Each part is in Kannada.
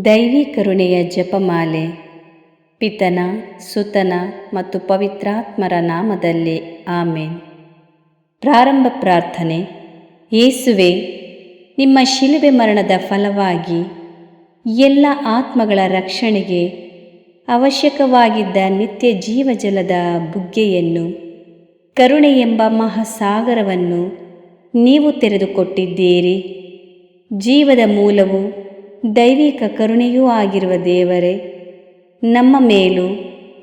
ದೈವಿ ಕರುಣೆಯ ಜಪಮಾಲೆ. ಪಿತನ, ಸುತನ ಮತ್ತು ಪವಿತ್ರಾತ್ಮರ ನಾಮದಲ್ಲಿ ಆಮೇನ್. ಪ್ರಾರಂಭ ಪ್ರಾರ್ಥನೆ. ಯೇಸುವೆ, ನಿಮ್ಮ ಶಿಲುಬೆ ಮರಣದ ಫಲವಾಗಿ ಎಲ್ಲ ಆತ್ಮಗಳ ರಕ್ಷಣೆಗೆ ಅವಶ್ಯಕವಾಗಿದ್ದ ನಿತ್ಯ ಜೀವಜಲದ ಬುಗ್ಗೆಯನ್ನು, ಕರುಣೆ ಎಂಬ ಮಹಾಸಾಗರವನ್ನು ನೀವು ತೆರೆದುಕೊಟ್ಟಿದ್ದೀರಿ. ಜೀವದ ಮೂಲವು ದೈವಿಕ ಕರುಣೆಯೂ ಆಗಿರುವ ದೇವರೇ, ನಮ್ಮ ಮೇಲೂ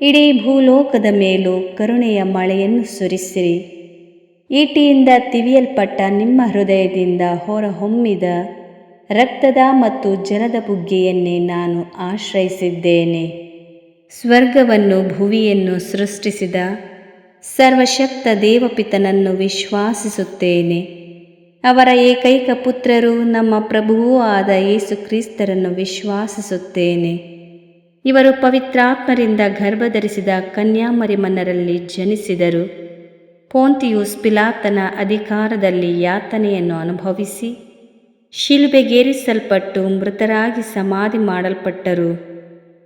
ಇಡೀ ಭೂಲೋಕದ ಮೇಲೂ ಕರುಣೆಯ ಮಳೆಯನ್ನು ಸುರಿಸಿರಿ. ಈಟಿಯಿಂದ ತಿವಿಯಲ್ಪಟ್ಟ ನಿಮ್ಮ ಹೃದಯದಿಂದ ಹೊರಹೊಮ್ಮಿದ ರಕ್ತದ ಮತ್ತು ಜಲದ ಬುಗ್ಗೆಯನ್ನೇ ನಾನು ಆಶ್ರಯಿಸಿದ್ದೇನೆ. ಸ್ವರ್ಗವನ್ನು ಭುವಿಯನ್ನು ಸೃಷ್ಟಿಸಿದ ಸರ್ವಶಕ್ತ ದೇವಪಿತನನ್ನು ವಿಶ್ವಾಸಿಸುತ್ತೇನೆ. ಅವರ ಏಕೈಕ ಪುತ್ರರು ನಮ್ಮ ಪ್ರಭುವೂ ಆದ ಯೇಸು ಕ್ರಿಸ್ತರನ್ನು ವಿಶ್ವಾಸಿಸುತ್ತೇನೆ. ಇವರು ಪವಿತ್ರಾತ್ಮರಿಂದ ಗರ್ಭಧರಿಸಿದ ಕನ್ಯಾಮರಿಯಮ್ಮನಲ್ಲಿ ಜನಿಸಿದರು. ಪೋಂತಿಯುಸ್ ಪಿಲಾತನ ಅಧಿಕಾರದಲ್ಲಿ ಯಾತನೆಯನ್ನು ಅನುಭವಿಸಿ ಶಿಲುಬೆಗೇರಿಸಲ್ಪಟ್ಟು ಮೃತರಾಗಿ ಸಮಾಧಿ ಮಾಡಲ್ಪಟ್ಟರು.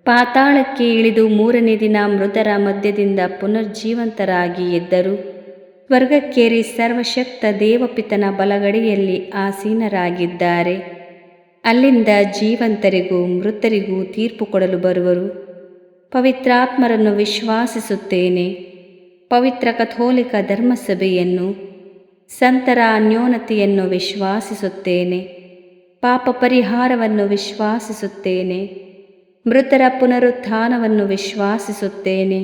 ಪಾತಾಳಕ್ಕೆ ಇಳಿದು 3ನೇ ದಿನ ಮೃತರ ಮಧ್ಯದಿಂದ ಪುನರ್ಜೀವಂತರಾಗಿ ಎದ್ದರು. ಸ್ವರ್ಗಕ್ಕೇರಿ ಸರ್ವಶಕ್ತ ದೇವಪಿತನ ಬಲಗಡೆಯಲ್ಲಿ ಆಸೀನರಾಗಿದ್ದಾರೆ. ಅಲ್ಲಿಂದ ಜೀವಂತರಿಗೂ ಮೃತರಿಗೂ ತೀರ್ಪು ಕೊಡಲು ಬರುವರು. ಪವಿತ್ರಾತ್ಮರನ್ನು ವಿಶ್ವಾಸಿಸುತ್ತೇನೆ. ಪವಿತ್ರ ಕಥೋಲಿಕ ಧರ್ಮಸಭೆಯನ್ನು, ಸಂತರ ಅನ್ಯೋನ್ಯತೆಯನ್ನು ವಿಶ್ವಾಸಿಸುತ್ತೇನೆ. ಪಾಪ ಪರಿಹಾರವನ್ನು ವಿಶ್ವಾಸಿಸುತ್ತೇನೆ. ಮೃತರ ಪುನರುತ್ಥಾನವನ್ನು ವಿಶ್ವಾಸಿಸುತ್ತೇನೆ.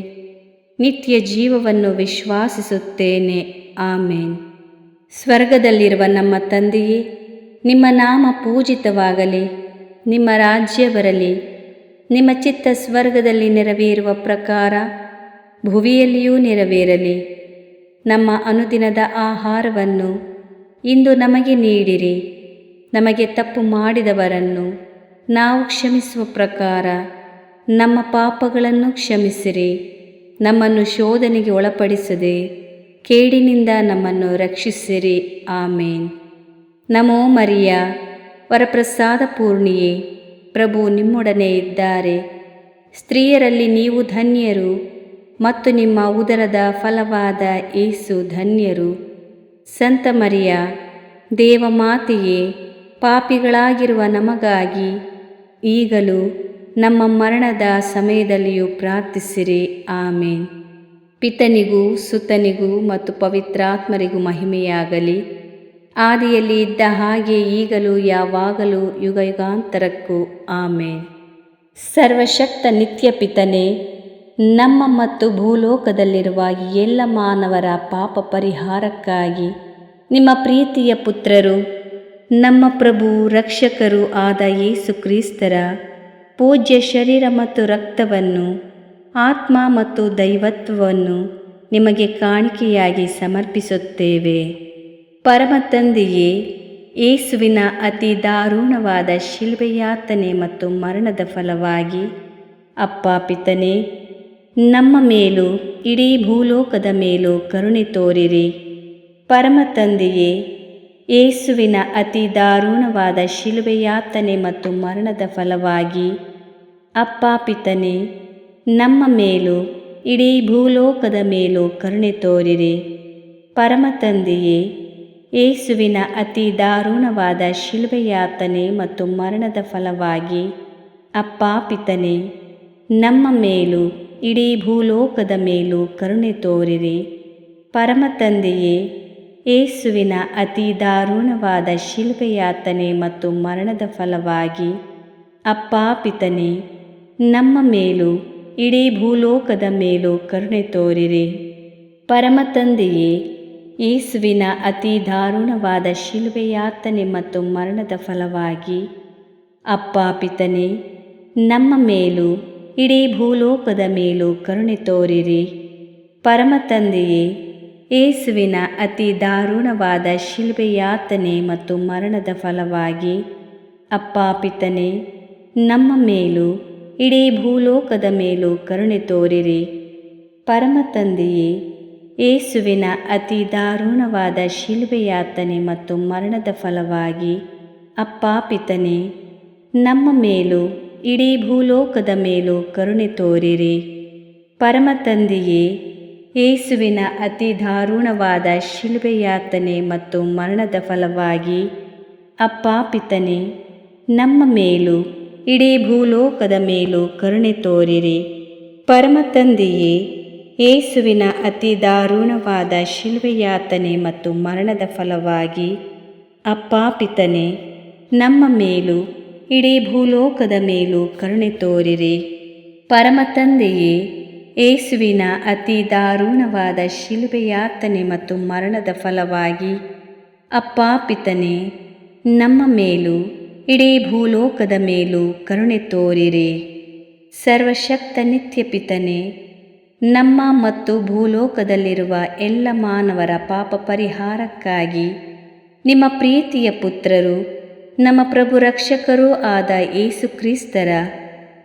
ನಿತ್ಯ ಜೀವವನ್ನು ವಿಶ್ವಾಸಿಸುತ್ತೇನೆ. ಆಮೇನ್. ಸ್ವರ್ಗದಲ್ಲಿರುವ ನಮ್ಮ ತಂದೆಯೇ, ನಿಮ್ಮ ನಾಮ ಪೂಜಿತವಾಗಲಿ. ನಿಮ್ಮ ರಾಜ್ಯ ಬರಲಿ. ನಿಮ್ಮ ಚಿತ್ತ ಸ್ವರ್ಗದಲ್ಲಿ ನೆರವೇರುವ ಪ್ರಕಾರ ಭುವಿಯಲ್ಲಿಯೂ ನೆರವೇರಲಿ. ನಮ್ಮ ಅನುದಿನದ ಆಹಾರವನ್ನು ಇಂದು ನಮಗೆ ನೀಡಿರಿ. ನಮಗೆ ತಪ್ಪು ಮಾಡಿದವರನ್ನು ನಾವು ಕ್ಷಮಿಸುವ ಪ್ರಕಾರ ನಮ್ಮ ಪಾಪಗಳನ್ನು ಕ್ಷಮಿಸಿರಿ. ನಮ್ಮನ್ನು ಶೋಧನೆಗೆ ಒಳಪಡಿಸದೆ ಕೇಡಿನಿಂದ ನಮ್ಮನ್ನು ರಕ್ಷಿಸಿರಿ. ಆಮೇನ್. ನಮೋ ಮರಿಯ, ವರಪ್ರಸಾದ ಪೂರ್ಣಿಯೇ, ಪ್ರಭು ನಿಮ್ಮೊಡನೆ ಇದ್ದಾರೆ. ಸ್ತ್ರೀಯರಲ್ಲಿ ನೀವು ಧನ್ಯರು ಮತ್ತು ನಿಮ್ಮ ಉದರದ ಫಲವಾದ ಯೇಸು ಧನ್ಯರು. ಸಂತ ಮರಿಯ, ದೇವಮಾತೆಯೇ, ಪಾಪಿಗಳಾಗಿರುವ ನಮಗಾಗಿ ಈಗಲೂ ನಮ್ಮ ಮರಣದ ಸಮಯದಲ್ಲಿಯೂ ಪ್ರಾರ್ಥಿಸಿರಿ. ಆಮೇನ್. ಪಿತನಿಗೂ ಸುತನಿಗೂ ಮತ್ತು ಪವಿತ್ರಾತ್ಮರಿಗೂ ಮಹಿಮೆಯಾಗಲಿ. ಆದಿಯಲ್ಲಿ ಇದ್ದ ಹಾಗೆ ಈಗಲೂ ಯಾವಾಗಲೂ ಯುಗಯುಗಾಂತರಕ್ಕೂ ಆಮೇನ್. ಸರ್ವಶಕ್ತ ನಿತ್ಯ ಪಿತನೇ, ನಮ್ಮ ಮತ್ತು ಭೂಲೋಕದಲ್ಲಿರುವ ಎಲ್ಲ ಮಾನವರ ಪಾಪ ಪರಿಹಾರಕ್ಕಾಗಿ ನಿಮ್ಮ ಪ್ರೀತಿಯ ಪುತ್ರರು, ನಮ್ಮ ಪ್ರಭು ರಕ್ಷಕರೂ ಆದ ಯೇಸು ಕ್ರಿಸ್ತರ ಪೂಜ್ಯ ಶರೀರ ಮತ್ತು ರಕ್ತವನ್ನು, ಆತ್ಮ ಮತ್ತು ದೈವತ್ವವನ್ನು ನಿಮಗೆ ಕಾಣಿಕೆಯಾಗಿ ಸಮರ್ಪಿಸುತ್ತೇವೆ. ಪರಮ ತಂದೆಯೇ, ಯೇಸುವಿನ ಅತಿ ದಾರುಣವಾದ ಶಿಲುಬೆಯಾತನೆ ಮತ್ತು ಮರಣದ ಫಲವಾಗಿ ಅಪ್ಪ ಪಿತನೇ, ನಮ್ಮ ಮೇಲೂ ಇಡೀ ಭೂಲೋಕದ ಮೇಲೂ ಕರುಣೆ ತೋರಿರಿ. ಪರಮ ತಂದೆಯೇ, ಯೇಸುವಿನ ಅತಿ ದಾರುಣವಾದ ಶಿಲುಬೆಯಾತನೆ ಮತ್ತು ಮರಣದ ಫಲವಾಗಿ ಅಪ್ಪ ಪಿತನೇ, ನಮ್ಮ ಮೇಲೂ ಇಡೀ ಭೂಲೋಕದ ಮೇಲೂ ಕರುಣೆ ತೋರಿರಿ. ಪರಮ ತಂದೆಯೇ, ಯೇಸುವಿನ ಅತಿ ದಾರುಣವಾದ ಶಿಲುಬೆಯಾತನೆ ಮತ್ತು ಮರಣದ ಫಲವಾಗಿ ಅಪ್ಪ ಪಿತನೇ, ನಮ್ಮ ಮೇಲೂ ಇಡೀ ಭೂಲೋಕದ ಮೇಲೂ ಕರುಣೆ ತೋರಿರಿ. ಪರಮ ತಂದೆಯೇ, ಯೇಸುವಿನ ಅತಿ ದಾರುಣವಾದ ಶಿಲುಬೆಯಾತನೆ ಮತ್ತು ಮರಣದ ಫಲವಾಗಿ ಅಪ್ಪ ಪಿತನೇ, ನಮ್ಮ ಮೇಲೂ ಇಡೀ ಭೂಲೋಕದ ಮೇಲೂ ಕರುಣೆ ತೋರಿರಿ. ಪರಮ ತಂದೆಯೇ, ಯೇಸುವಿನ ಅತಿ ದಾರುಣವಾದ ಶಿಲುಬೆಯಾತನೆ ಮತ್ತು ಮರಣದ ಫಲವಾಗಿ ಅಪ್ಪ ಪಿತನೇ, ನಮ್ಮ ಮೇಲೂ ಇಡೀ ಭೂಲೋಕದ ಮೇಲೂ ಕರುಣೆ ತೋರಿರಿ. ಪರಮ ತಂದೆಯೇ, ಯೇಸುವಿನ ಅತಿ ದಾರುಣವಾದ ಶಿಲುಬೆಯಾತನೆ ಮತ್ತು ಮರಣದ ಫಲವಾಗಿ ಅಪ್ಪ ಪಿತನೇ, ನಮ್ಮ ಮೇಲೂ ಇಡೀ ಭೂಲೋಕದ ಮೇಲೂ ಕರುಣೆ ತೋರಿರಿ. ಪರಮ ತಂದೆಯೇ, ಯೇಸುವಿನ ಅತಿ ದಾರುಣವಾದ ಶಿಲುಬೆಯಾತನೆ ಮತ್ತು ಮರಣದ ಫಲವಾಗಿ ಅಪ್ಪ ಪಿತನೇ, ನಮ್ಮ ಮೇಲೂ ಇಡೀ ಭೂಲೋಕದ ಮೇಲೂ ಕರುಣೆ ತೋರಿರಿ. ಪರಮ ತಂದೆಯೇ, ಯೇಸುವಿನ ಅತಿ ದಾರುಣವಾದ ಶಿಲುಬೆಯಾತನೆ ಮತ್ತು ಮರಣದ ಫಲವಾಗಿ ಅಪ್ಪ ಪಿತನೇ, ನಮ್ಮ ಮೇಲೂ ಇಡೀ ಭೂಲೋಕದ ಮೇಲೂ ಕರುಣೆ ತೋರಿರಿ. ಪರಮ ತಂದೆಯೇ, ಯೇಸುವಿನ ಅತಿ ದಾರುಣವಾದ ಶಿಲುಬೆಯಾತನೆ ಮತ್ತು ಮರಣದ ಫಲವಾಗಿ ಅಪ್ಪ ಪಿತನೇ, ನಮ್ಮ ಮೇಲೂ ಇಡೀ ಭೂಲೋಕದ ಮೇಲೂ ಕರುಣೆ ತೋರಿರಿ. ಪರಮ ತಂದೆಯೇ, ಯೇಸುವಿನ ಅತಿ ದಾರುಣವಾದ ಶಿಲುಬೆಯಾತನೆ ಮತ್ತು ಮರಣದ ಫಲವಾಗಿ ಅಪ್ಪ ಪಿತನೇ, ನಮ್ಮ ಮೇಲೂ ಇಡೀ ಭೂಲೋಕದ ಮೇಲೂ ಕರುಣೆ ತೋರಿರಿ. ಸರ್ವಶಕ್ತ ನಿತ್ಯ ಪಿತನೇ, ನಮ್ಮ ಮತ್ತು ಭೂಲೋಕದಲ್ಲಿರುವ ಎಲ್ಲ ಮಾನವರ ಪಾಪ ಪರಿಹಾರಕ್ಕಾಗಿ ನಿಮ್ಮ ಪ್ರೀತಿಯ ಪುತ್ರರು, ನಮ್ಮ ಪ್ರಭು ರಕ್ಷಕರೂ ಆದ ಯೇಸು ಕ್ರಿಸ್ತರ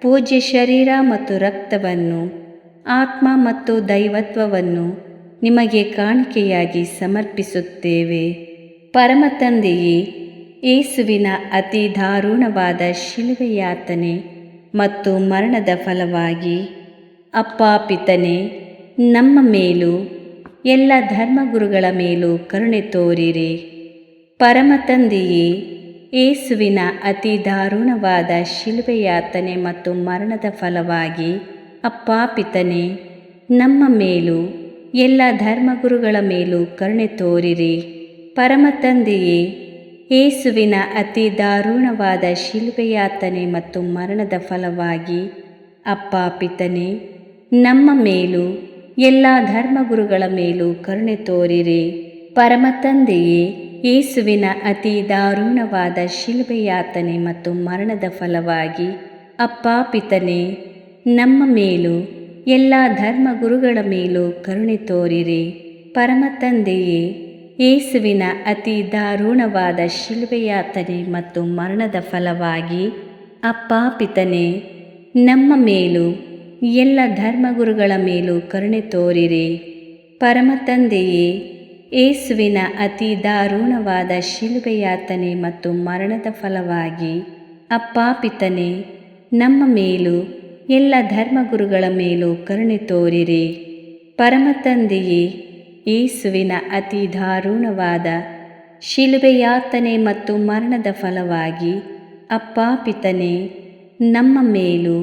ಪೂಜ್ಯ ಶರೀರ ಮತ್ತು ರಕ್ತವನ್ನು, ಆತ್ಮ ಮತ್ತು ದೈವತ್ವವನ್ನು ನಿಮಗೆ ಕಾಣಿಕೆಯಾಗಿ ಸಮರ್ಪಿಸುತ್ತೇವೆ. ಪರಮ ತಂದೆಯೇ, ಯೇಸುವಿನ ಅತಿ ದಾರುಣವಾದ ಶಿಲುಬೆಯಾತನೆ ಮತ್ತು ಮರಣದ ಫಲವಾಗಿ ಅಪ್ಪ ಪಿತನೇ, ನಮ್ಮ ಮೇಲೂ ಎಲ್ಲ ಧರ್ಮಗುರುಗಳ ಮೇಲೂ ಕರುಣೆ ತೋರಿರಿ. ಪರಮ ತಂದೆಯೇ, ಯೇಸುವಿನ ಅತಿ ದಾರುಣವಾದ ಶಿಲುಬೆಯಾತನೆ ಮತ್ತು ಮರಣದ ಫಲವಾಗಿ ಅಪ್ಪ ಪಿತನೇ, ನಮ್ಮ ಮೇಲೂ ಎಲ್ಲ ಧರ್ಮಗುರುಗಳ ಮೇಲೂ ಕರುಣೆ ತೋರಿರಿ. ಪರಮ ತಂದೆಯೇ, ಯೇಸುವಿನ ಅತಿ ದಾರುಣವಾದ ಶಿಲುಬೆಯಾತನೆ ಮತ್ತು ಮರಣದ ಫಲವಾಗಿ ಅಪ್ಪ ಪಿತನೇ, ನಮ್ಮ ಮೇಲೂ ಎಲ್ಲ ಧರ್ಮಗುರುಗಳ ಮೇಲೂ ಕರುಣೆ ತೋರಿರಿ. ಪರಮ ತಂದೆಯೇ, ಯೇಸುವಿನ ಅತಿ ದಾರುಣವಾದ ಶಿಲುಬೆಯಾತನೆ ಮತ್ತು ಮರಣದ ಫಲವಾಗಿ ಅಪ್ಪ ಪಿತನೇ, ನಮ್ಮ ಮೇಲೂ ಎಲ್ಲ ಧರ್ಮಗುರುಗಳ ಮೇಲೂ ಕರುಣೆ ತೋರಿರಿ. ಪರಮ ತಂದೆಯೇ, ಯೇಸುವಿನ ಅತಿ ದಾರುಣವಾದ ಶಿಲುಬೆಯಾತನೆ ಮತ್ತು ಮರಣದ ಫಲವಾಗಿ ಅಪ್ಪ ಪಿತನೇ, ನಮ್ಮ ಮೇಲೂ ಎಲ್ಲ ಧರ್ಮಗುರುಗಳ ಮೇಲೂ ಕರುಣೆ ತೋರಿರಿ. ಪರಮ ತಂದೆಯೇ, ಯೇಸುವಿನ ಅತಿ ದಾರುಣವಾದ ಶಿಲುಬೆಯಾತನೆ ಮತ್ತು ಮರಣದ ಫಲವಾಗಿ ಅಪ್ಪ ಪಿತನೇ, ನಮ್ಮ ಮೇಲೂ ಎಲ್ಲ ಧರ್ಮಗುರುಗಳ ಮೇಲೂ ಕರುಣೆ ತೋರಿರಿ. ಪರಮ ತಂದೆಯೇ, ಯೇಸುವಿನ ಅತಿ ದಾರುಣವಾದ ಶಿಲುಬೆಯಾತನೆ ಮತ್ತು ಮರಣದ ಫಲವಾಗಿ ಅಪ್ಪ ಪಿತನೇ, ನಮ್ಮ ಮೇಲೂ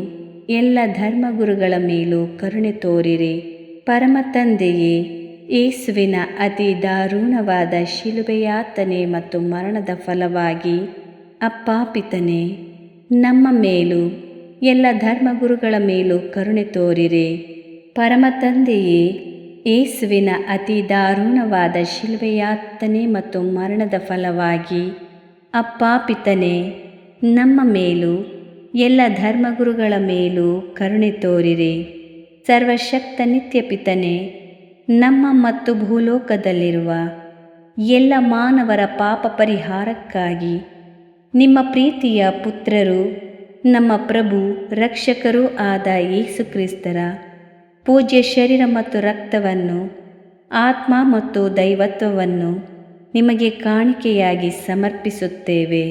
ಎಲ್ಲ ಧರ್ಮಗುರುಗಳ ಮೇಲೂ ಕರುಣೆ ತೋರಿರಿ. ಪರಮ ತಂದೆಯೇ, ಯೇಸುವಿನ ಅತಿ ದಾರುಣವಾದ ಶಿಲುಬೆಯಾತನೆ ಮತ್ತು ಮರಣದ ಫಲವಾಗಿ ಅಪ್ಪ ಪಿತನೇ, ನಮ್ಮ ಮೇಲೂ ಎಲ್ಲ ಧರ್ಮಗುರುಗಳ ಮೇಲೂ ಕರುಣೆ ತೋರಿರಿ. ಪರಮ ತಂದೆಯೇ, ಯೇಸುವಿನ ಅತಿ ದಾರುಣವಾದ ಶಿಲುಬೆಯಾತನೆ ಮತ್ತು ಮರಣದ ಫಲವಾಗಿ ಅಪ್ಪ ಪಿತನೇ, ನಮ್ಮ ಮೇಲೂ ಎಲ್ಲ ಧರ್ಮಗುರುಗಳ ಮೇಲೂ ಕರುಣೆ ತೋರಿರಿ. ಸರ್ವಶಕ್ತ ನಿತ್ಯ ಪಿತನೇ, ನಮ್ಮ ಮತ್ತು ಭೂಲೋಕದಲ್ಲಿರುವ ಎಲ್ಲ ಮಾನವರ ಪಾಪ ಪರಿಹಾರಕ್ಕಾಗಿ ನಿಮ್ಮ ಪ್ರೀತಿಯ ಪುತ್ರರು, ನಮ್ಮ ಪ್ರಭು ರಕ್ಷಕರೂ ಆದ ಯೇಸು ಕ್ರಿಸ್ತರ ಪೂಜ್ಯ ಶರೀರ ಮತ್ತು ರಕ್ತವನ್ನು, ಆತ್ಮ ಮತ್ತು ದೈವತ್ವವನ್ನು ನಿಮಗೆ ಕಾಣಿಕೆಯಾಗಿ ಸಮರ್ಪಿಸುತ್ತೇವೆ.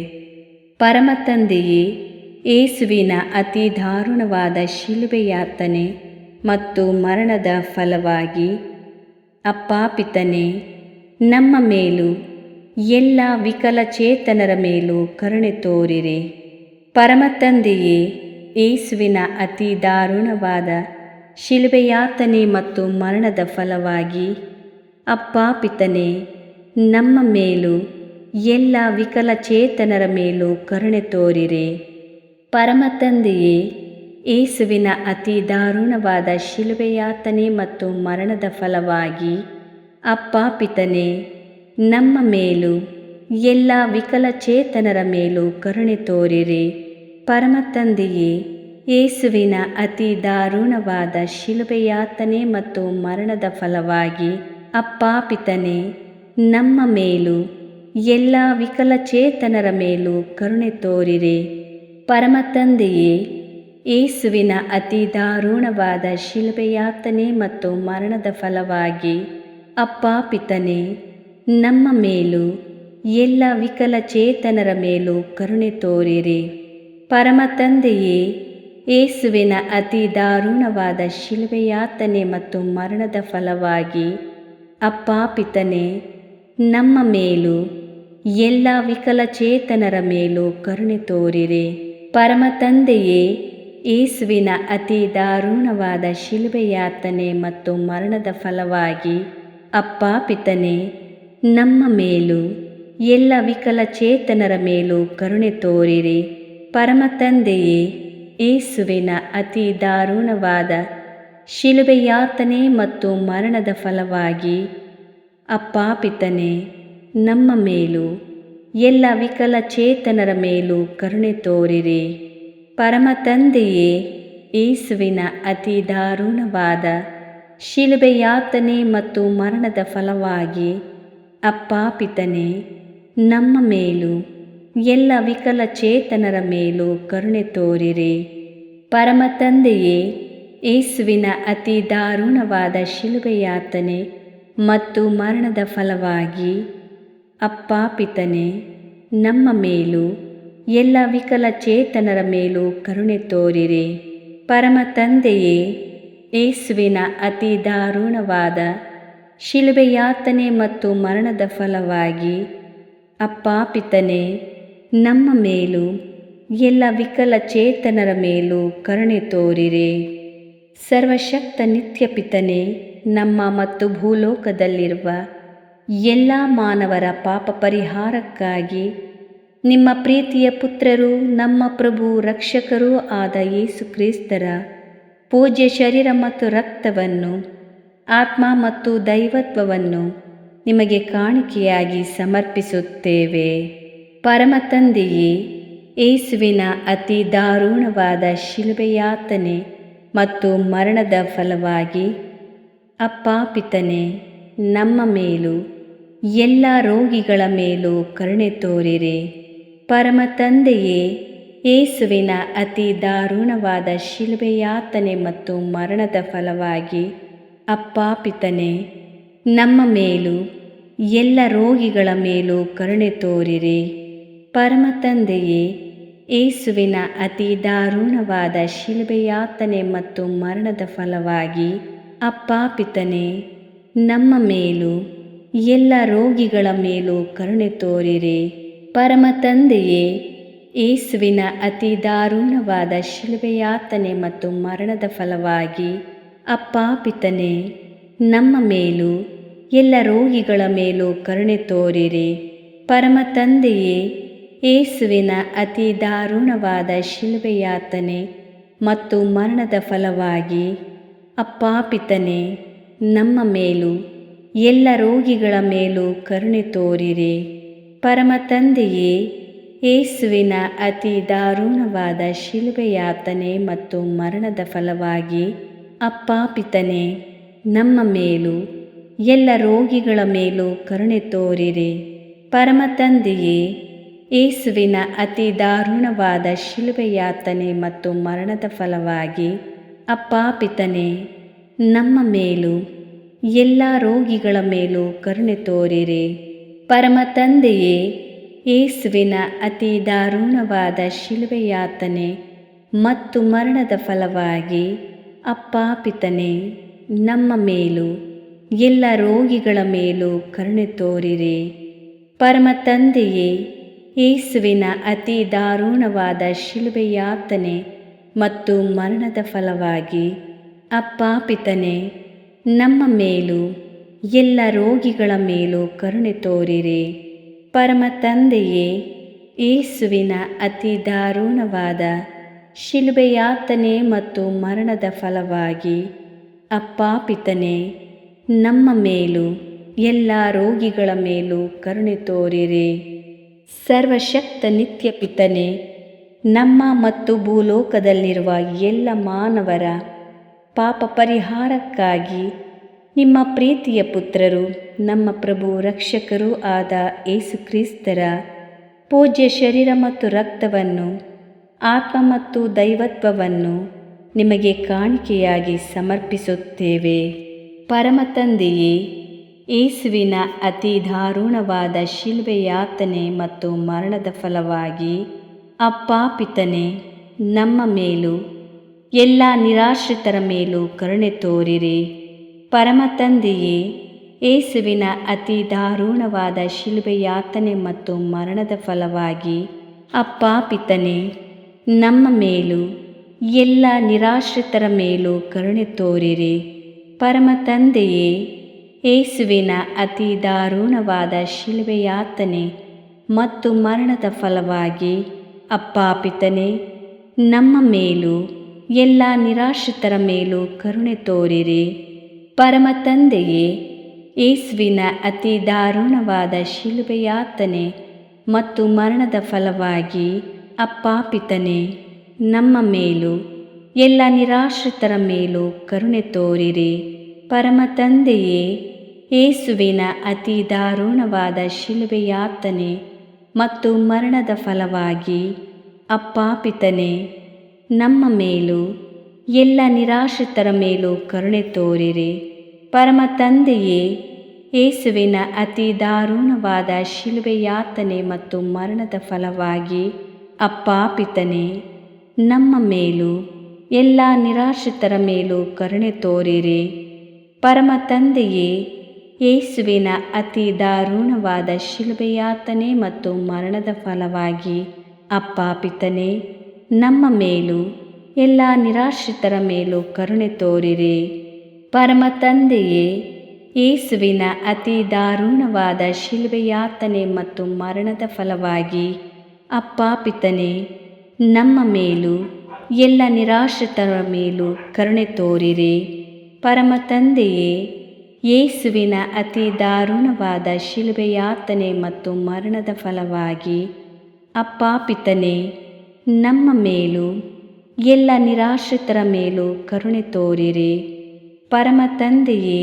ಪರಮ ತಂದೆಯೇ, ಯೇಸುವಿನ ಅತಿ ದಾರುಣವಾದ ಶಿಲುಬೆಯಾತನೆ ಮತ್ತು ಮರಣದ ಫಲವಾಗಿ ಅಪ್ಪ ಪಿತನೇ, ನಮ್ಮ ಮೇಲೂ ಎಲ್ಲ ವಿಕಲಚೇತನರ ಮೇಲೂ ಕರುಣೆ ತೋರಿರಿ. ಪರಮ ತಂದೆಯೇ, ಯೇಸುವಿನ ಅತಿ ದಾರುಣವಾದ ಶಿಲುಬೆಯಾತನೆ ಮತ್ತು ಮರಣದ ಫಲವಾಗಿ ಅಪ್ಪ ಪಿತನೇ, ನಮ್ಮ ಮೇಲೂ ಎಲ್ಲ ವಿಕಲಚೇತನರ ಮೇಲೂ ಕರುಣೆ ತೋರಿರಿ. ಪರಮ ತಂದೆಯೇ, ಯೇಸುವಿನ ಅತಿ ದಾರುಣವಾದ ಶಿಲುಬೆಯಾತನೆ ಮತ್ತು ಮರಣದ ಫಲವಾಗಿ ಅಪ್ಪ ಪಿತನೇ, ನಮ್ಮ ಮೇಲೂ ಎಲ್ಲ ವಿಕಲಚೇತನರ ಮೇಲೂ ಕರುಣೆ ತೋರಿರಿ. ಪರಮ ತಂದೆಯೇ, ಯೇಸುವಿನ ಅತಿ ದಾರುಣವಾದ ಶಿಲುಬೆಯಾತನೆ ಮತ್ತು ಮರಣದ ಫಲವಾಗಿ ಅಪ್ಪ ಪಿತನೇ, ನಮ್ಮ ಮೇಲೂ ಎಲ್ಲ ವಿಕಲಚೇತನರ ಮೇಲೂ ಕರುಣೆ ತೋರಿರಿ. ಪರಮ ತಂದೆಯೇ, ಯೇಸುವಿನ ಅತಿ ದಾರುಣವಾದ ಶಿಲುಬೆಯಾತನೆ ಮತ್ತು ಮರಣದ ಫಲವಾಗಿ ಅಪ್ಪ ಪಿತನೇ, ನಮ್ಮ ಮೇಲೂ ಎಲ್ಲ ವಿಕಲಚೇತನರ ಮೇಲೂ ಕರುಣೆ ತೋರಿರಿ. ಪರಮ ತಂದೆಯೇ, ಯೇಸುವಿನ ಅತಿ ದಾರುಣವಾದ ಶಿಲುಬೆಯಾತನೆ ಮತ್ತು ಮರಣದ ಫಲವಾಗಿ ಅಪ್ಪ ಪಿತನೇ, ನಮ್ಮ ಮೇಲೂ ಎಲ್ಲ ವಿಕಲಚೇತನರ ಮೇಲೂ ಕರುಣೆ ತೋರಿರಿ. ಪರಮ ತಂದೆಯೇ, ಯೇಸುವಿನ ಅತಿ ದಾರುಣವಾದ ಶಿಲುಬೆಯಾತನೆ ಮತ್ತು ಮರಣದ ಫಲವಾಗಿ ಅಪ್ಪ ಪಿತನೇ, ನಮ್ಮ ಮೇಲೂ ಎಲ್ಲ ವಿಕಲಚೇತನರ ಮೇಲೂ ಕರುಣೆ ತೋರಿರಿ. ಪರಮ ತಂದೆಯೇ, ಯೇಸುವಿನ ಅತಿ ದಾರುಣವಾದ ಶಿಲುಬೆಯಾತನೆ ಮತ್ತು ಮರಣದ ಫಲವಾಗಿ ಅಪ್ಪ ಪಿತನೇ, ನಮ್ಮ ಮೇಲೂ ಎಲ್ಲ ವಿಕಲಚೇತನರ ಮೇಲೂ ಕರುಣೆ ತೋರಿರಿ. ಪರಮ ತಂದೆಯೇ, ಯೇಸುವಿನ ಅತಿ ದಾರುಣವಾದ ಶಿಲುಬೆಯಾತನೆ ಮತ್ತು ಮರಣದ ಫಲವಾಗಿ ಅಪ್ಪ ಪಿತನೇ, ನಮ್ಮ ಮೇಲೂ ಎಲ್ಲ ವಿಕಲಚೇತನರ ಮೇಲೂ ಕರುಣೆ ತೋರಿರಿ. ಪರಮ ತಂದೆಯೇ, ಯೇಸುವಿನ ಅತಿ ದಾರುಣವಾದ ಶಿಲುಬೆಯಾತನೆ ಮತ್ತು ಮರಣದ ಫಲವಾಗಿ ಅಪ್ಪ ಪಿತನೇ, ನಮ್ಮ ಮೇಲೂ ಎಲ್ಲ ವಿಕಲಚೇತನರ ಮೇಲೂ ಕರುಣೆ ತೋರಿರಿ. ಪರಮ ತಂದೆಯೇ, ಯೇಸುವಿನ ಅತಿ ದಾರುಣವಾದ ಶಿಲುಬೆಯಾತನೆ ಮತ್ತು ಮರಣದ ಫಲವಾಗಿ ಅಪ್ಪ ಪಿತನೇ, ನಮ್ಮ ಮೇಲೂ ಎಲ್ಲ ವಿಕಲಚೇತನರ ಮೇಲೂ ಕರುಣೆ ತೋರಿರಿ. ಸರ್ವಶಕ್ತ ನಿತ್ಯ ಪಿತನೇ, ನಮ್ಮ ಮತ್ತು ಭೂಲೋಕದಲ್ಲಿರುವ ಎಲ್ಲ ಮಾನವರ ಪಾಪ ಪರಿಹಾರಕ್ಕಾಗಿ ನಿಮ್ಮ ಪ್ರೀತಿಯ ಪುತ್ರರೂ ನಮ್ಮ ಪ್ರಭು ರಕ್ಷಕರೂ ಆದ ಯೇಸು ಕ್ರಿಸ್ತರ ಪೂಜ್ಯ ಶರೀರ ಮತ್ತು ರಕ್ತವನ್ನು, ಆತ್ಮ ಮತ್ತು ದೈವತ್ವವನ್ನು ನಿಮಗೆ ಕಾಣಿಕೆಯಾಗಿ ಸಮರ್ಪಿಸುತ್ತೇವೆ. ಪರಮ ತಂದೆಯೇ, ಯೇಸುವಿನ ಅತಿ ದಾರುಣವಾದ ಶಿಲುಬೆಯಾತನೆ ಮತ್ತು ಮರಣದ ಫಲವಾಗಿ ಅಪ್ಪ ಪಿತನೇ, ನಮ್ಮ ಮೇಲೂ ಎಲ್ಲ ರೋಗಿಗಳ ಮೇಲೂ ಕರುಣೆ ತೋರಿರಿ. ಪರಮ ತಂದೆಯೇ, ಯೇಸುವಿನ ಅತಿ ದಾರುಣವಾದ ಶಿಲುಬೆಯಾತನೆ ಮತ್ತು ಮರಣದ ಫಲವಾಗಿ ಅಪ್ಪ ಪಿತನೇ, ನಮ್ಮ ಮೇಲೂ ಎಲ್ಲ ರೋಗಿಗಳ ಮೇಲೂ ಕರುಣೆ ತೋರಿರಿ. ಪರಮ ತಂದೆಯೇ, ಯೇಸುವಿನ ಅತಿ ದಾರುಣವಾದ ಶಿಲುಬೆಯಾತನೆ ಮತ್ತು ಮರಣದ ಫಲವಾಗಿ ಅಪ್ಪ ಪಿತನೇ, ನಮ್ಮ ಮೇಲೂ ಎಲ್ಲ ರೋಗಿಗಳ ಮೇಲೂ ಕರುಣೆ ತೋರಿರಿ. ಪರಮ ತಂದೆಯೇ, ಯೇಸುವಿನ ಅತಿ ದಾರುಣವಾದ ಶಿಲುಬೆಯಾತನೆ ಮತ್ತು ಮರಣದ ಫಲವಾಗಿ ಅಪ್ಪ ಪಿತನೇ, ನಮ್ಮ ಮೇಲೂ ಎಲ್ಲ ರೋಗಿಗಳ ಮೇಲೂ ಕರುಣೆ ತೋರಿರಿ. ಪರಮ ತಂದೆಯೇ, ಯೇಸುವಿನ ಅತಿ ದಾರುಣವಾದ ಶಿಲುಬೆಯಾತನೆ ಮತ್ತು ಮರಣದ ಫಲವಾಗಿ ಅಪ್ಪ ಪಿತನೇ, ನಮ್ಮ ಮೇಲೂ ಎಲ್ಲ ರೋಗಿಗಳ ಮೇಲೂ ಕರುಣೆ ತೋರಿರಿ. ಪರಮ ತಂದೆಯೇ, ಯೇಸುವಿನ ಅತಿ ದಾರುಣವಾದ ಶಿಲುಬೆಯಾತನೆ ಮತ್ತು ಮರಣದ ಫಲವಾಗಿ ಅಪ್ಪ ಪಿತನೇ, ನಮ್ಮ ಮೇಲೂ ಎಲ್ಲ ರೋಗಿಗಳ ಮೇಲೂ ಕರುಣೆ ತೋರಿರಿ. ಪರಮ ತಂದೆಯೇ, ಯೇಸುವಿನ ಅತಿ ದಾರುಣವಾದ ಶಿಲುಬೆಯಾತನೆ ಮತ್ತು ಮರಣದ ಫಲವಾಗಿ ಅಪ್ಪ ಪಿತನೇ, ನಮ್ಮ ಮೇಲೂ ಎಲ್ಲ ರೋಗಿಗಳ ಮೇಲೂ ಕರುಣೆ ತೋರಿರಿ. ಪರಮ ತಂದೆಯೇ, ಯೇಸುವಿನ ಅತಿ ದಾರುಣವಾದ ಶಿಲುಬೆಯಾತನೆ ಮತ್ತು ಮರಣದ ಫಲವಾಗಿ ಅಪ್ಪ ಪಿತನೇ, ನಮ್ಮ ಮೇಲೂ ಎಲ್ಲ ರೋಗಿಗಳ ಮೇಲೂ ಕರುಣೆ ತೋರಿರಿ. ಪರಮ ತಂದೆಯೇ, ಯೇಸುವಿನ ಅತಿ ದಾರುಣವಾದ ಶಿಲುಬೆಯಾತನೆ ಮತ್ತು ಮರಣದ ಫಲವಾಗಿ ಅಪ್ಪ ಪಿತನೇ, ನಮ್ಮ ಮೇಲೂ ಎಲ್ಲ ರೋಗಿಗಳ ಮೇಲೂ ಕರುಣೆ ತೋರಿರಿ. ಪರಮ ತಂದೆಯೇ, ಯೇಸುವಿನ ಅತಿ ದಾರುಣವಾದ ಶಿಲುಬೆಯಾತನೆ ಮತ್ತು ಮರಣದ ಫಲವಾಗಿ ಅಪ್ಪ ಪಿತನೇ, ನಮ್ಮ ಮೇಲೂ ಎಲ್ಲ ರೋಗಿಗಳ ಮೇಲೂ ಕರುಣೆ ತೋರಿರಿ. ಸರ್ವಶಕ್ತ ನಿತ್ಯ ಪಿತನೇ, ನಮ್ಮ ಮತ್ತು ಭೂಲೋಕದಲ್ಲಿರುವ ಎಲ್ಲ ಮಾನವರ ಪಾಪ ಪರಿಹಾರಕ್ಕಾಗಿ ನಿಮ್ಮ ಪ್ರೀತಿಯ ಪುತ್ರರು, ನಮ್ಮ ಪ್ರಭು ರಕ್ಷಕರೂ ಆದ ಯೇಸು ಕ್ರಿಸ್ತರ ಪೂಜ್ಯ ಶರೀರ ಮತ್ತು ರಕ್ತವನ್ನು, ಆತ್ಮ ಮತ್ತು ದೈವತ್ವವನ್ನು ನಿಮಗೆ ಕಾಣಿಕೆಯಾಗಿ ಸಮರ್ಪಿಸುತ್ತೇವೆ. ಪರಮ ತಂದೆಯೇ, ಯೇಸುವಿನ ಅತಿ ದಾರುಣವಾದ ಶಿಲುಬೆಯಾತನೆ ಮತ್ತು ಮರಣದ ಫಲವಾಗಿ ಅಪ್ಪ ಪಿತನೇ, ನಮ್ಮ ಮೇಲೂ ಎಲ್ಲ ನಿರಾಶ್ರಿತರ ಮೇಲೂ ಕರುಣೆ ತೋರಿರಿ. ಪರಮ ತಂದೆಯೇ, ಯೇಸುವಿನ ಅತಿ ದಾರುಣವಾದ ಶಿಲುಬೆ ಯಾತನೆ ಮತ್ತು ಮರಣದ ಫಲವಾಗಿ ಅಪ್ಪ ಪಿತನೇ, ನಮ್ಮ ಮೇಲೂ ಎಲ್ಲ ನಿರಾಶ್ರಿತರ ಮೇಲೂ ಕರುಣೆ ತೋರಿರಿ. ಪರಮ ತಂದೆಯೇ, ಯೇಸುವಿನ ಅತಿ ದಾರುಣವಾದ ಶಿಲುಬೆ ಯಾತನೆ ಮತ್ತು ಮರಣದ ಫಲವಾಗಿ ಅಪ್ಪ ಪಿತನೇ, ನಮ್ಮ ಮೇಲೂ ಎಲ್ಲ ನಿರಾಶ್ರಿತರ ಮೇಲೂ ಕರುಣೆ ತೋರಿರಿ. ಪರಮ ತಂದೆಯೇ, ಯೇಸುವಿನ ಅತಿ ದಾರುಣವಾದ ಶಿಲುಬೆ ಯಾತನೆ ಮತ್ತು ಮರಣದ ಫಲವಾಗಿ ಅಪ್ಪ ಪಿತನೇ, ನಮ್ಮ ಮೇಲೂ ಎಲ್ಲ ನಿರಾಶ್ರಿತರ ಮೇಲೂ ಕರುಣೆ ತೋರಿರಿ. ಪರಮ ತಂದೆಯೇ, ಯೇಸುವಿನ ಅತಿ ದಾರುಣವಾದ ಶಿಲುಬೆ ಯಾತನೆ ಮತ್ತು ಮರಣದ ಫಲವಾಗಿ ಅಪ್ಪ ಪಿತನೇ, ನಮ್ಮ ಮೇಲೂ ಎಲ್ಲ ನಿರಾಶ್ರಿತರ ಮೇಲೂ ಕರುಣೆ ತೋರಿರಿ. ಪರಮ ತಂದೆಯೇ, ಯೇಸುವಿನ ಅತಿ ದಾರುಣವಾದ ಶಿಲುಬೆ ಯಾತನೆ ಮತ್ತು ಮರಣದ ಫಲವಾಗಿ ಅಪ್ಪ ಪಿತನೇ, ನಮ್ಮ ಮೇಲೂ ಎಲ್ಲ ನಿರಾಶ್ರಿತರ ಮೇಲೂ ಕರುಣೆ ತೋರಿರಿ. ಪರಮ ತಂದೆಯೇ, ಯೇಸುವಿನ ಅತಿ ದಾರುಣವಾದ ಶಿಲುಬೆ ಯಾತನೆ ಮತ್ತು ಮರಣದ ಫಲವಾಗಿ ಅಪ್ಪ ಪಿತನೇ, ನಮ್ಮ ಮೇಲೂ ಎಲ್ಲ ನಿರಾಶ್ರಿತರ ಮೇಲೂ ಕರುಣೆ ತೋರಿರಿ. ಪರಮ ತಂದೆಯೇ, ಯೇಸುವಿನ ಅತಿ ದಾರುಣವಾದ ಶಿಲುಬೆ ಯಾತನೆ ಮತ್ತು ಮರಣದ ಫಲವಾಗಿ ಅಪ್ಪ ಪಿತನೇ, ನಮ್ಮ ಮೇಲೂ ಎಲ್ಲ ನಿರಾಶ್ರಿತರ ಮೇಲೂ ಕರುಣೆ ತೋರಿರಿ. ಪರಮ ತಂದೆಯೇ, ಯೇಸುವಿನ ಅತಿ ದಾರುಣವಾದ ಶಿಲುಬೆ ಯಾತನೆ ಮತ್ತು ಮರಣದ ಫಲವಾಗಿ ಅಪ್ಪ ಪಿತನೇ, ನಮ್ಮ ಮೇಲೂ ಎಲ್ಲ ನಿರಾಶ್ರಿತರ ಮೇಲೂ ಕರುಣೆ ತೋರಿರಿ. ಪರಮ ತಂದೆಯೇ,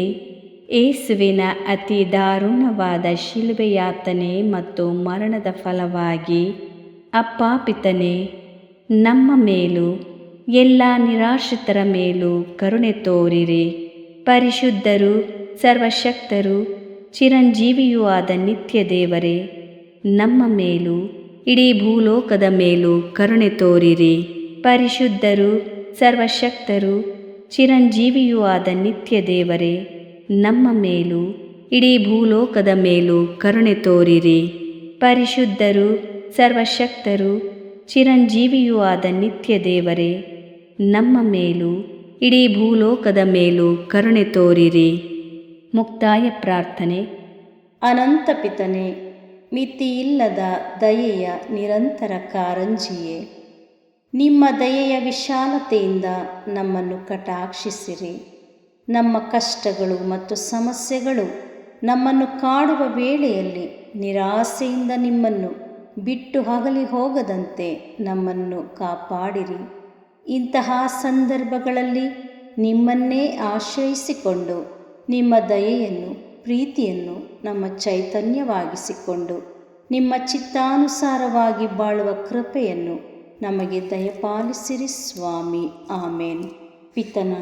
ಯೇಸುವಿನ ಅತಿ ದಾರುಣವಾದ ಶಿಲುಬೆ ಯಾತನೆ ಮತ್ತು ಮರಣದ ಫಲವಾಗಿ ಅಪ್ಪ ಪಿತನೇ, ನಮ್ಮ ಮೇಲೂ ಎಲ್ಲ ನಿರಾಶ್ರಿತರ ಮೇಲೂ ಕರುಣೆ ತೋರಿರಿ. ಪರಿಶುದ್ಧರೂ ಸರ್ವಶಕ್ತರೂ ಚಿರಂಜೀವಿಯೂ ಆದ ನಿತ್ಯ ದೇವರೇ, ನಮ್ಮ ಮೇಲೂ ಇಡೀ ಭೂಲೋಕದ ಮೇಲೂ ಕರುಣೆ ತೋರಿರಿ. ಪರಿಶುದ್ಧರೂ ಸರ್ವಶಕ್ತರೂ ಚಿರಂಜೀವಿಯೂ ಆದ ನಿತ್ಯ ದೇವರೇ, ನಮ್ಮ ಮೇಲೂ ಇಡೀ ಭೂಲೋಕದ ಮೇಲೂ ಕರುಣೆ ತೋರಿರಿ. ಪರಿಶುದ್ಧರೂ ಸರ್ವಶಕ್ತರೂ ಚಿರಂಜೀವಿಯೂ ಆದ ನಿತ್ಯ ದೇವರೇ, ನಮ್ಮ ಮೇಲೂ ಇಡೀ ಭೂಲೋಕದ ಮೇಲೂ ಕರುಣೆ ತೋರಿರಿ. ಮುಕ್ತಾಯ ಪ್ರಾರ್ಥನೆ. ಅನಂತ ಪಿತನೇ, ಮಿತಿಯಿಲ್ಲದ ದಯೆಯ ನಿರಂತರ ಕಾರಂಜಿಯೇ, ನಿಮ್ಮ ದಯೆಯ ವಿಶಾಲತೆಯಿಂದ ನಮ್ಮನ್ನು ಕಟಾಕ್ಷಿಸಿರಿ. ನಮ್ಮ ಕಷ್ಟಗಳು ಮತ್ತು ಸಮಸ್ಯೆಗಳು ನಮ್ಮನ್ನು ಕಾಡುವ ವೇಳೆಯಲ್ಲಿ ನಿರಾಸೆಯಿಂದ ನಿಮ್ಮನ್ನು ಬಿಟ್ಟು ಅಗಲಿ ಹೋಗದಂತೆ ನಮ್ಮನ್ನು ಕಾಪಾಡಿರಿ. ಇಂತಹ ಸಂದರ್ಭಗಳಲ್ಲಿ ನಿಮ್ಮನ್ನೇ ಆಶ್ರಯಿಸಿಕೊಂಡು ನಿಮ್ಮ ದಯೆಯನ್ನು ಪ್ರೀತಿಯನ್ನು ನಮ್ಮ ಚೈತನ್ಯವಾಗಿಸಿಕೊಂಡು ನಿಮ್ಮ ಚಿತ್ತಾನುಸಾರವಾಗಿ ಬಾಳುವ ಕೃಪೆಯನ್ನು ನಮಗೆ ದಯಪಾಲಿಸಿರಿ ಸ್ವಾಮಿ. ಆಮೇನ್. ಪಿತನ,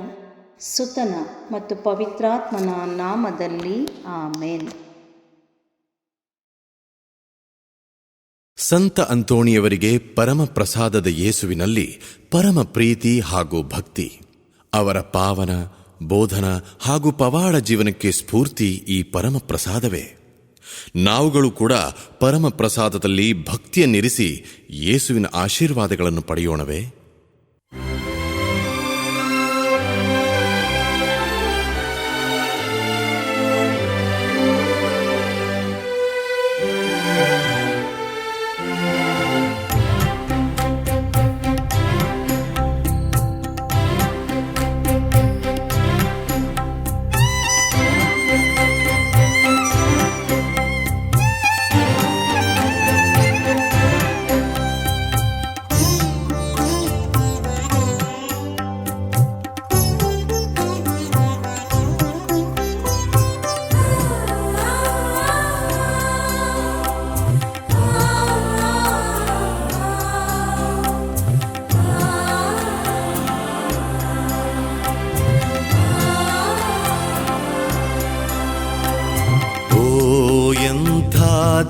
ಸುತನ ಮತ್ತು ಪವಿತ್ರಾತ್ಮನ ನಾಮದಲ್ಲಿ ಆಮೇನ್. ಸಂತ ಅಂತೋಣಿಯವರಿಗೆ ಪರಮ ಪ್ರಸಾದದ ಯೇಸುವಿನಲ್ಲಿ ಪರಮ ಪ್ರೀತಿ ಹಾಗೂ ಭಕ್ತಿ. ಅವರ ಪಾವನ ಬೋಧನ ಹಾಗೂ ಪವಾಡ ಜೀವನಕ್ಕೆ ಸ್ಫೂರ್ತಿ ಈ ಪರಮ ಪ್ರಸಾದವೇ. ನಾವುಗಳು ಕೂಡ ಪರಮ ಪ್ರಸಾದದಲ್ಲಿ ಭಕ್ತಿಯನ್ನಿರಿಸಿ ಯೇಸುವಿನ ಆಶೀರ್ವಾದಗಳನ್ನು ಪಡೆಯೋಣವೇ?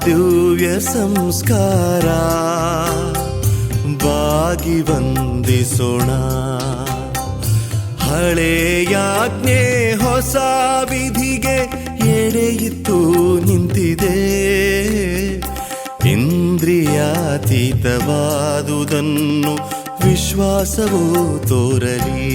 ದಿವ್ಯ ಸಂಸ್ಕಾರ ಬಾಗಿ ವಂದಿಸೋಣ. ಹಳೆಯಾಜ್ಞೆ ಹೊಸ ವಿಧಿಗೆ ಎಡೆಯಿತ್ತು ನಿಂತಿದೆ. ಇಂದ್ರಿಯಾತೀತವಾದುದನ್ನು ವಿಶ್ವಾಸವು ತೋರಲಿ.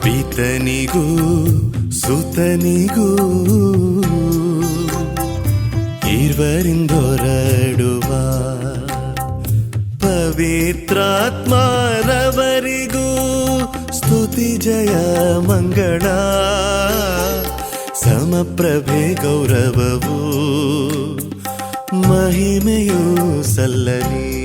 ಪಿತನಿಗೂ ಸುತನಿಗೂ ಇರುವರಿಂದೊರಡುವ ಪವಿತ್ರಾತ್ಮರವರಿಗೂ ಸ್ತುತಿ ಜಯ ಮಂಗಳ. ಸಮಪ್ರಭೆ ಗೌರವವು ಮಹಿಮೆಯೂ ಸಲ್ಲಲಿ.